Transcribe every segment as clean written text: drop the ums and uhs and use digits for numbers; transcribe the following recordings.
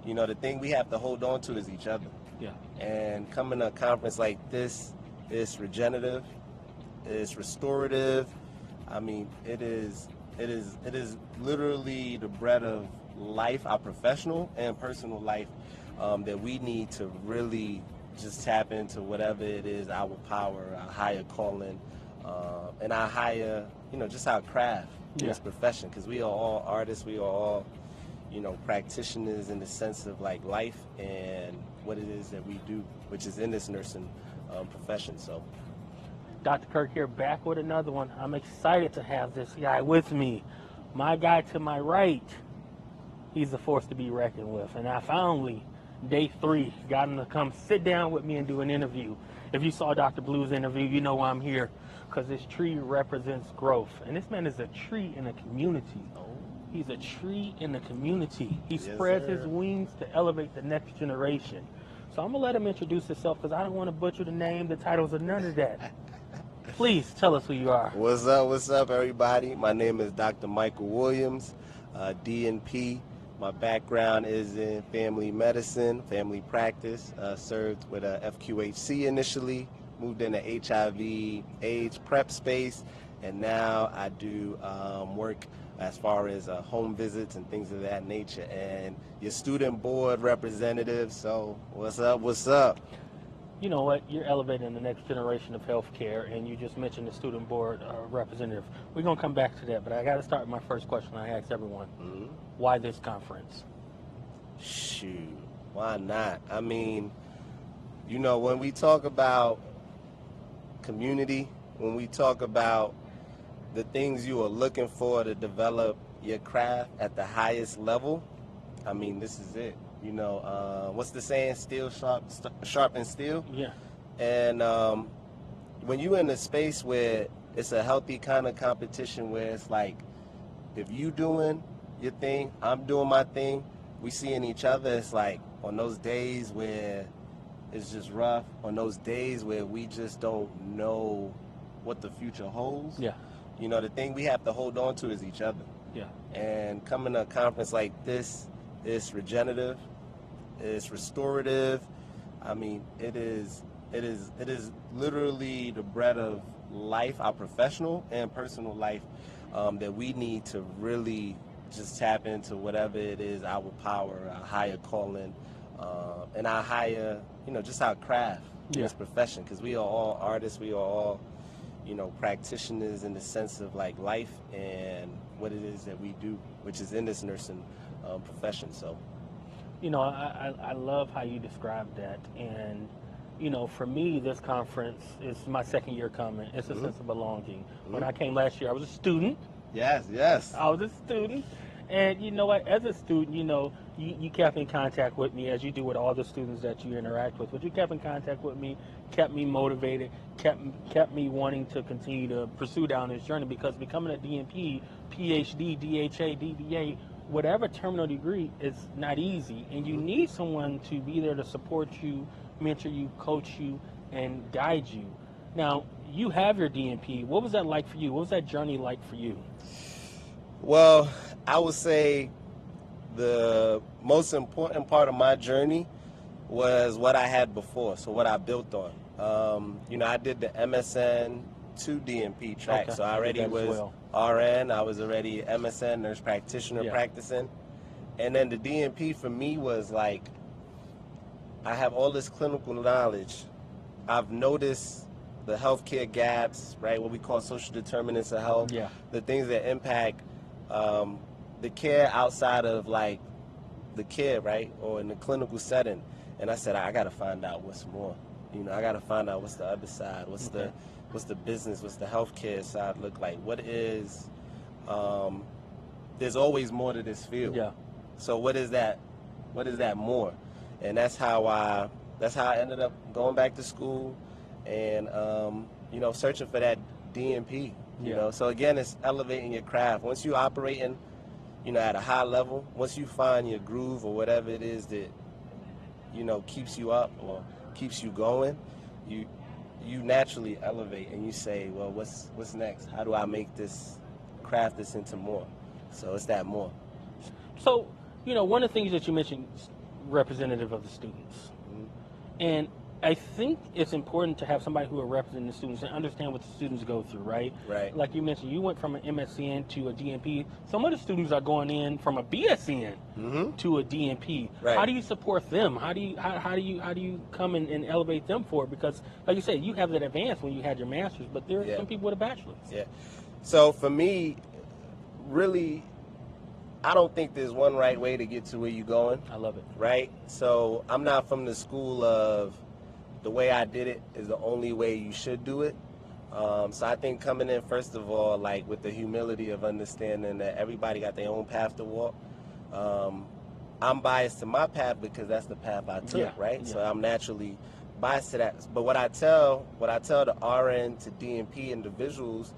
You know, the thing we have to hold on to is each other. Yeah. And coming to a conference like this is regenerative, it's restorative. I mean, it is literally the bread of life, our professional and personal life, that we need to really just tap into whatever it is, our power, our higher calling, and our higher, just our craft in this profession. Because we are all artists, we are all, practitioners in the sense of like life and what it is that we do, which is in this nursing profession. So, Dr. Kirk here, back with another one. I'm excited to have this guy with me. My guy to my right, he's a force to be reckoned with. And I finally, day 3, got him to come sit down with me and do an interview. If you saw Dr. Blue's interview, you know why I'm here, because this tree represents growth. And this man is a tree in a community. He's a tree in the community. He spreads his wings to elevate the next generation. So I'm going to let him introduce himself because I don't want to butcher the name, the titles, or none of that. Please tell us who you are. What's up, everybody? My name is Dr. Michael Williams, DNP. My background is in family medicine, family practice. Served with FQHC initially, moved into HIV, AIDS prep space, and now I do work as far as home visits and things of that nature. And your student board representative, so what's up? You know what? You're elevating the next generation of healthcare, and you just mentioned the student board representative. We're going to come back to that, but I got to start with my first question I ask everyone. Mm-hmm. Why this conference? Shoot, why not? I mean, when we talk about community, when we talk about the things you are looking for to develop your craft at the highest level, I mean, this is it. What's the saying? Steel sharpen steel. Yeah. And when you're in a space where it's a healthy kind of competition, where it's like, if you doing your thing, I'm doing my thing, we seeing each other. It's like on those days where it's just rough, on those days where we just don't know what the future holds. Yeah. The thing we have to hold on to is each other. Yeah. And coming to a conference like this is regenerative, it's restorative. I mean, it is literally the bread of life, our professional and personal life, that we need to really just tap into whatever it is, our power, our higher calling, and our higher, just our craft in this profession. Because we are all artists, we are all, practitioners in the sense of like life and what it is that we do, which is in this nursing profession. So, I love how you described that. And, for me, this conference is my second year coming. It's a sense of belonging. When I came last year, I was a student. Yes. I was a student. And you know what? As a student, you kept in contact with me as you do with all the students that you interact with. But you kept in contact with me, kept me motivated, kept me wanting to continue to pursue down this journey, because becoming a DNP, PhD, DHA, DBA, whatever terminal degree is not easy. And you need someone to be there to support you, mentor you, coach you, and guide you. Now, you have your DNP. What was that like for you? What was that journey like for you? Well, I would say the most important part of my journey was what I had before, so what I built on. I did the MSN to DNP track, so I already was RN, I was already MSN, nurse practitioner practicing. And then the DNP for me was like, I have all this clinical knowledge. I've noticed the healthcare gaps, right, what we call social determinants of health, the things that impact the care outside of like the care, right, or in the clinical setting. And I said, I got to find out what's more. I got to find out what's the other side, what's the business, what's the healthcare side look like, what is, there's always more to this field. Yeah. So what is that more? And that's how I ended up going back to school and, searching for that DNP. So again, it's elevating your craft. Once you operating, at a high level, once you find your groove or whatever it is that, keeps you up or keeps you going, you naturally elevate and you say, well, what's next? How do I make this, craft this into more? So it's that more. So, one of the things that you mentioned, representative of the students. And I think it's important to have somebody who will represent the students and understand what the students go through, right? Right. Like you mentioned, you went from an MSN to a DNP. Some of the students are going in from a BSN to a DNP. Right. How do you support them? How do you come and elevate them forward? Because, like you said, you have that advance when you had your master's, but there are some people with a bachelor's. Yeah. So for me, really, I don't think there's one right way to get to where you're going. I love it. Right? So I'm not from the school of the way I did it is the only way you should do it. So I think coming in, first of all, like with the humility of understanding that everybody got their own path to walk. I'm biased to my path because that's the path I took, right? Yeah. So I'm naturally biased to that. But what I tell the RN to DNP individuals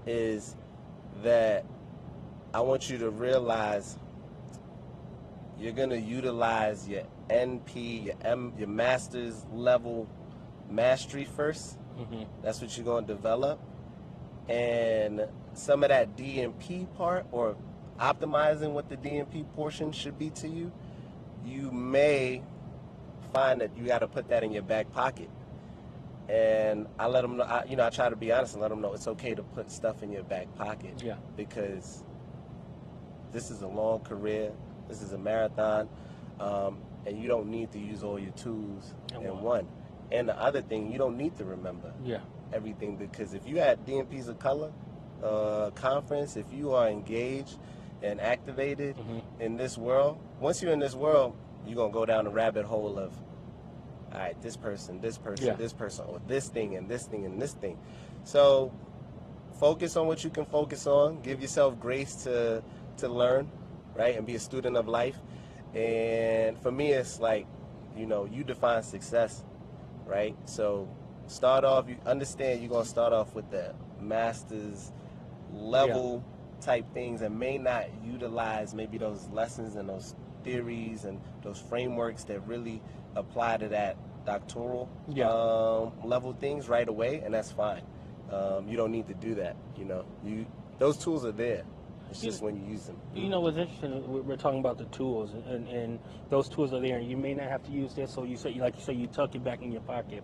is that I want you to realize you're going to utilize your NP, your master's level mastery first. That's what you're going to develop. And some of that DNP part, or optimizing what the DNP portion should be to you, you may find that you got to put that in your back pocket. And I let them know, I try to be honest and let them know it's okay to put stuff in your back pocket. Yeah. Because this is a long career. This is a marathon. And you don't need to use all your tools in one. And the other thing, you don't need to remember everything, because if you had DNPs of Color Conference, if you are engaged and activated in this world, once you're in this world, you're going to go down the rabbit hole of, all right, this person, this person, or this thing, and this thing, and this thing. So focus on what you can focus on. Give yourself grace to learn, right, and be a student of life. And for me, it's like, you define success, right? So start off, you understand you're going to start off with the master's level type things and may not utilize maybe those lessons and those theories and those frameworks that really apply to that doctoral level things right away, and that's fine. You don't need to do that, those tools are there. It's just when you use them. What's interesting, we're talking about the tools, and those tools are there, and you may not have to use this, so you tuck it back in your pocket.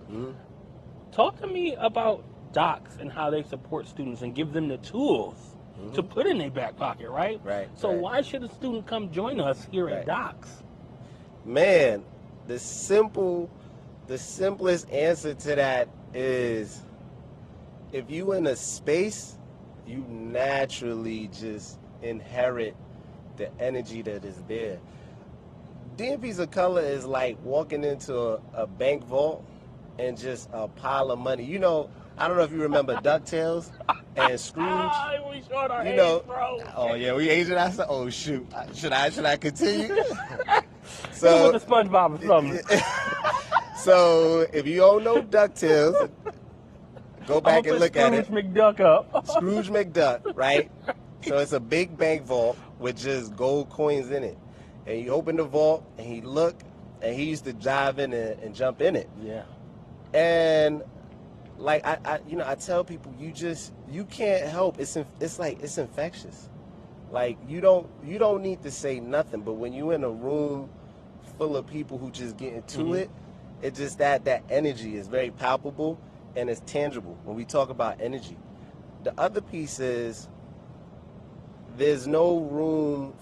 Talk to me about docs and how they support students and give them the tools to put in their back pocket, right? Right. So why should a student come join us here at docs? Man, the simplest answer to that is, if you in a space, you naturally just inherit the energy that is there. DNPs of Color is like walking into a bank vault and just a pile of money. I don't know if you remember DuckTales and Scrooge. We short our age, bro. Oh yeah, we aging ourselves. Oh shoot, should I continue? So with the SpongeBob or something. So if you don't know DuckTales, go back and look at it. Scrooge McDuck up. Scrooge McDuck, right? So it's a big bank vault with just gold coins in it. And you open the vault, and he look, and he used to dive in and jump in it. Yeah. And like I tell people, you can't help. It's infectious. Like you don't need to say nothing, but when you're in a room full of people who just get into it, it's just that energy is very palpable. And it's tangible when we talk about energy. The other piece is there's no room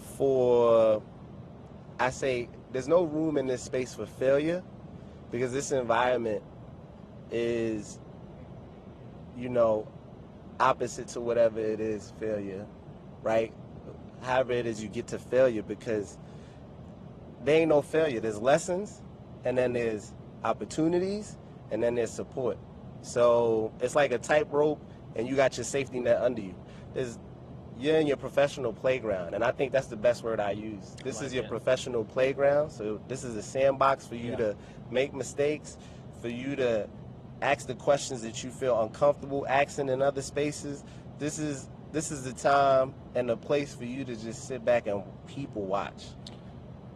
in this space for failure, because this environment is, opposite to whatever it is failure, right? However it is you get to failure, because there ain't no failure. There's lessons, and then there's opportunities, and then there's support. So it's like a tightrope, and you got your safety net under you. You're in your professional playground, and I think that's the best word I use. This is your professional playground, so this is a sandbox for you to make mistakes, for you to ask the questions that you feel uncomfortable asking in other spaces. This is the time and the place for you to just sit back and people watch.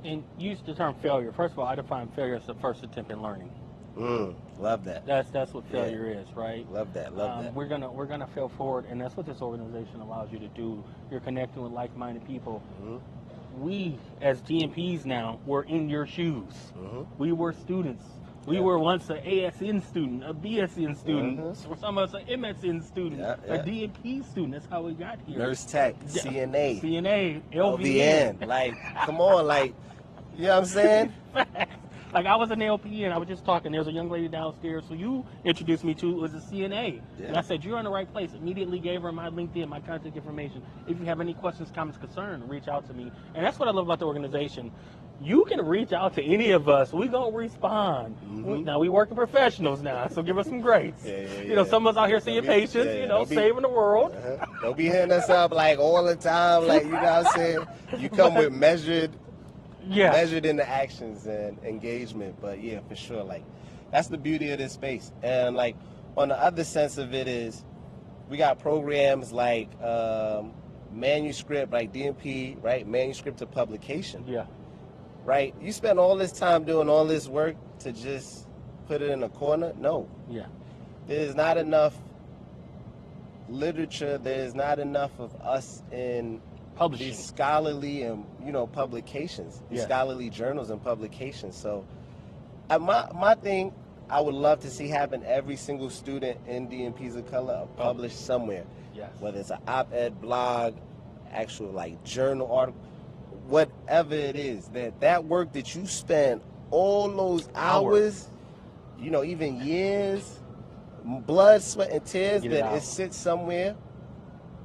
And use the term failure. First of all, I define failure as the first attempt in learning. Love that. That's what failure is, right? Love that. We're gonna fail forward, and that's what this organization allows you to do. You're connecting with like-minded people. we as DNPs now were in your shoes. Mm-hmm. We were students. We were once an ASN student, a BSN student, for some of us an MSN student, a DNP student. That's how we got here. Nurse tech, CNA, LVN. Like, come on, like, you know what I'm saying? Like, I was an LPN. I was just talking. There's a young lady downstairs who you introduced me to was a CNA. Yeah. And I said, you're in the right place. Immediately gave her my LinkedIn, my contact information. If you have any questions, comments, concerns, reach out to me. And that's what I love about the organization. You can reach out to any of us. We're going to respond. Mm-hmm. Now, we working professionals now, so give us some grace. You know, some of us out here seeing patients, saving the world. Don't be hitting us up like all the time, like, you know what I'm saying? You come with measured in the actions and engagement. But yeah, for sure, like, that's the beauty of this space. And like, on the other sense of it is, we got programs like manuscript, like DNP, right? Manuscript to publication. Yeah. Right? You spend all this time doing all this work to just put it in a corner? No. Yeah. There's not enough literature. There's not enough of us in publishing, these scholarly and publications, these scholarly journals and publications. So my thing, I would love to see happen. Every single student in DNPs of Color published somewhere. Yes. Whether it's an op-ed, blog, actual like journal article, whatever it is, that work that you spend all those hours, even years, blood, sweat, and tears, that it sits somewhere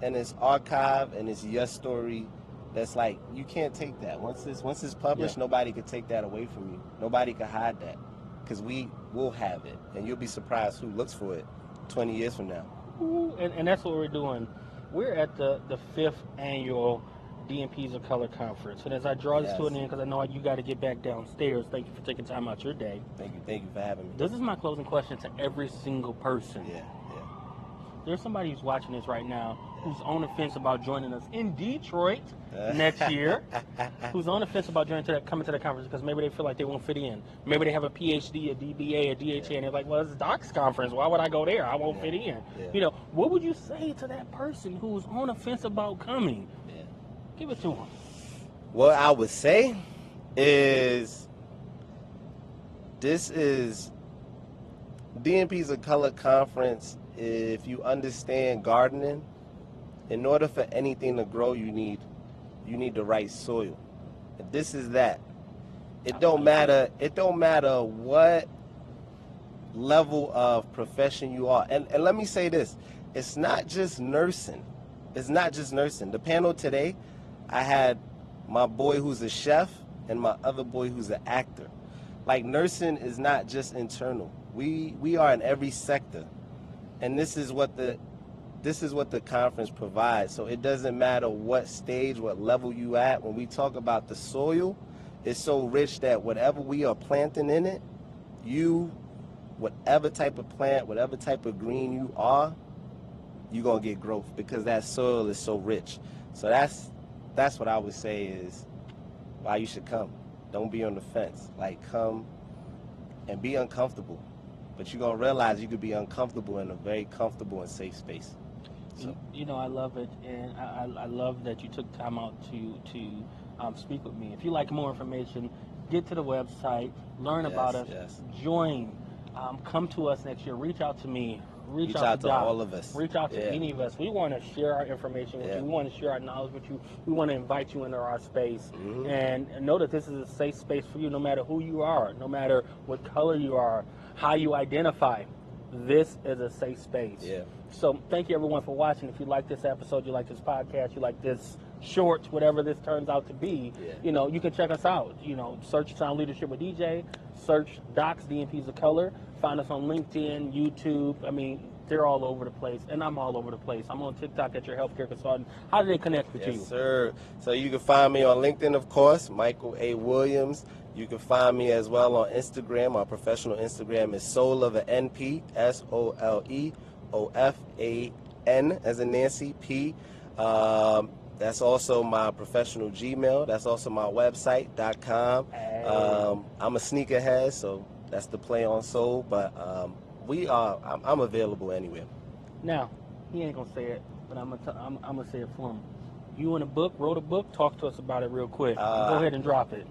and it's archived and it's your story. That's like, you can't take that. Once it's published, nobody could take that away from you. Nobody could hide that, because we will have it, and you'll be surprised who looks for it 20 years from now. Ooh, and that's what we're doing. We're at the 5th annual DNPs of Color Conference. And as I draw this to an end, because I know you got to get back downstairs, thank you for taking time out your day. Thank you for having me. This is my closing question to every single person. There's somebody who's watching this right now who's on the fence about joining us in Detroit next year, who's on the fence about coming to the conference because maybe they feel like they won't fit in. Maybe they have a PhD, a DBA, a DHA, and they're like, well, it's a docs conference. Why would I go there? I won't fit in. What would you say to that person who's on the fence about coming? Give it to them. What I would say is, this is DNPs of Color Conference. If you understand gardening, in order for anything to grow, you need the right soil. And this is that. It don't matter what level of profession you are. And let me say this, it's not just nursing. The panel today, I had my boy who's a chef and my other boy who's an actor. Like, nursing is not just internal. We are in every sector. And this is what the conference provides. So it doesn't matter what stage, what level you at. When we talk about the soil, it's so rich that whatever we are planting in it, whatever type of plant, whatever type of green you are, you're gonna get growth, because that soil is so rich. So that's what I would say is why you should come. Don't be on the fence. Like, come and be uncomfortable. But you're going to realize you could be uncomfortable in a very comfortable and safe space. So. I love it, and I love that you took time out to speak with me. If you'd like more information, get to the website, learn about us, join, come to us next year, reach out to me. Reach out to Doc. All of us. Reach out to any of us. We want to share our information with you. We want to share our knowledge with you. We want to invite you into our space. Mm-hmm. And know that this is a safe space for you, no matter who you are, no matter what color you are, how you identify. This is a safe space. Yeah. So thank you, everyone, for watching. If you like this episode, you like this podcast, you like this short, whatever this turns out to be, you can check us out. Search Sound Leadership with DJ, search Docs, DNPs of Color, find us on LinkedIn, YouTube. I mean, they're all over the place, and I'm all over the place. I'm on TikTok at your healthcare consultant. How do they connect with you? Yes, sir. So you can find me on LinkedIn, of course, Michael A. Williams. You can find me as well on Instagram. Our professional Instagram is Soul of an NP, SOLEOFAN as in Nancy, P. That's also my professional Gmail. That's also my website.com. I'm a sneakerhead, so that's the play on soul. But I'm available anywhere. Now, he ain't gonna say it, but I'm gonna say it for him. You in a book, wrote a book. Talk to us about it real quick. Go ahead and drop it.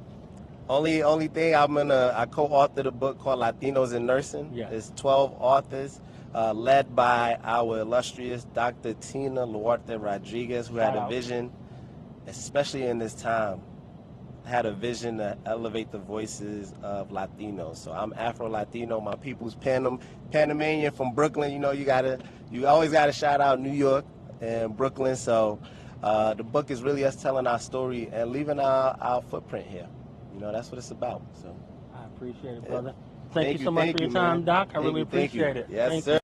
Only thing I co-authored a book called Latinos in Nursing. Yeah. It's 12 authors, led by our illustrious Dr. Tina Luarte Rodriguez, who had a vision, especially in this time, had a vision to elevate the voices of Latinos. So I'm Afro-Latino, my people's Panamanian from Brooklyn. You know, you always gotta shout out New York and Brooklyn. So the book is really us telling our story and leaving our footprint here. You know, that's what it's about. So I appreciate it, brother. Yeah. Thank you so much for your time, Doc. I really appreciate it. Yes, Thank sir. you.